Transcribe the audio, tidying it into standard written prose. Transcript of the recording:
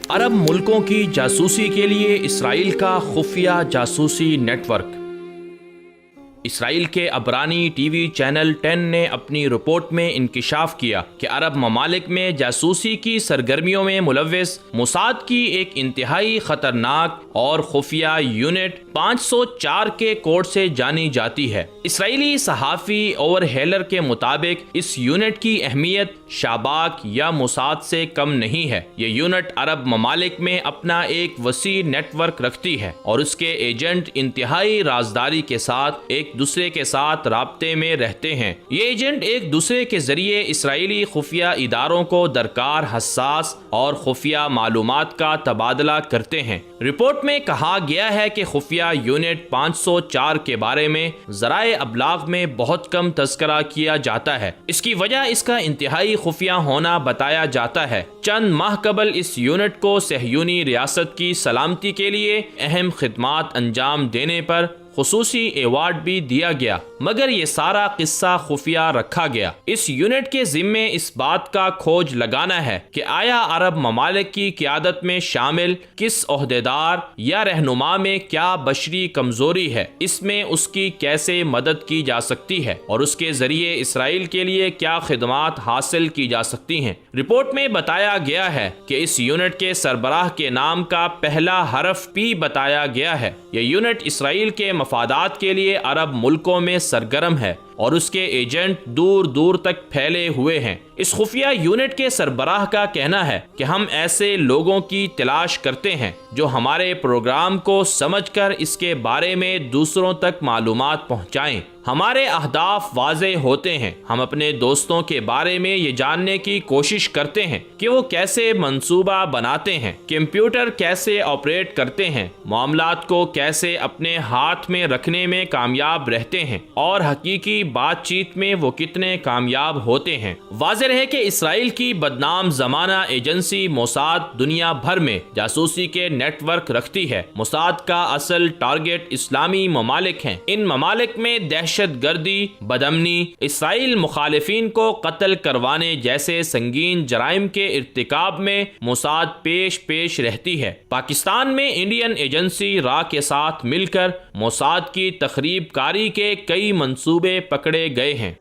عرب ملکوں کی جاسوسی کے لیے اسرائیل کا خفیہ جاسوسی نیٹ ورک۔ اسرائیل کے عبرانی ٹی وی چینل 10 نے اپنی رپورٹ میں انکشاف کیا کہ عرب ممالک میں جاسوسی کی سرگرمیوں میں ملوث موساد کی ایک انتہائی خطرناک اور خفیہ یونٹ 504 کے کوڈ سے جانی جاتی ہے۔ اسرائیلی صحافی اوور ہیلر کے مطابق اس یونٹ کی اہمیت شاباک یا موساد سے کم نہیں ہے۔ یہ یونٹ عرب ممالک میں اپنا ایک وسیع نیٹ ورک رکھتی ہے اور اس کے ایجنٹ انتہائی رازداری کے ساتھ ایک دوسرے کے ساتھ رابطے میں رہتے ہیں۔ یہ ایجنٹ ایک دوسرے کے ذریعے اسرائیلی خفیہ اداروں کو درکار حساس اور خفیہ معلومات کا تبادلہ کرتے ہیں۔ رپورٹ میں کہا گیا ہے کہ خفیہ یونٹ 504 کے بارے میں ذرائع ابلاغ میں بہت کم تذکرہ کیا جاتا ہے۔ اس کی وجہ اس کا انتہائی خفیہ ہونا بتایا جاتا ہے۔ چند ماہ قبل اس یونٹ کو صہیونی ریاست کی سلامتی کے لیے اہم خدمات انجام دینے پر خصوصی ایوارڈ بھی دیا گیا، مگر یہ سارا قصہ خفیہ رکھا گیا۔ اس یونٹ کے ذمے اس بات کا کھوج لگانا ہے کہ آیا عرب ممالک کی قیادت میں شامل کس عہدیدار یا رہنما میں کیا بشری کمزوری ہے، اس میں اس کی کیسے مدد کی جا سکتی ہے اور اس کے ذریعے اسرائیل کے لیے کیا خدمات حاصل کی جا سکتی ہیں۔ رپورٹ میں بتایا گیا ہے کہ اس یونٹ کے سربراہ کے نام کا پہلا حرف P بتایا گیا ہے۔ یہ یونٹ اسرائیل کے مفادات کے لیے عرب ملکوں میں سرگرم ہے اور اس کے ایجنٹ دور دور تک پھیلے ہوئے ہیں۔ اس خفیہ یونٹ کے سربراہ کا کہنا ہے کہ ہم ایسے لوگوں کی تلاش کرتے ہیں جو ہمارے پروگرام کو سمجھ کر اس کے بارے میں دوسروں تک معلومات پہنچائیں۔ ہمارے اہداف واضح ہوتے ہیں۔ ہم اپنے دوستوں کے بارے میں یہ جاننے کی کوشش کرتے ہیں کہ وہ کیسے منصوبہ بناتے ہیں، کمپیوٹر کیسے آپریٹ کرتے ہیں، معاملات کو کیسے اپنے ہاتھ میں رکھنے میں کامیاب رہتے ہیں اور حقیقی بات چیت میں وہ کتنے کامیاب ہوتے ہیں۔ واضح ہے کہ اسرائیل کی بدنام زمانہ ایجنسی موساد دنیا بھر میں جاسوسی کے نیٹ ورک رکھتی ہے۔ موساد کا اصل ٹارگٹ اسلامی ممالک ہیں۔ ان ممالک میں دہشت گردی، بدامنی، اسرائیل مخالفین کو قتل کروانے جیسے سنگین جرائم کے ارتکاب میں موساد پیش رہتی ہے۔ پاکستان میں انڈین ایجنسی را کے ساتھ مل کر موساد کی تخریب کاری کے کئی منصوبے پکڑے گئے ہیں۔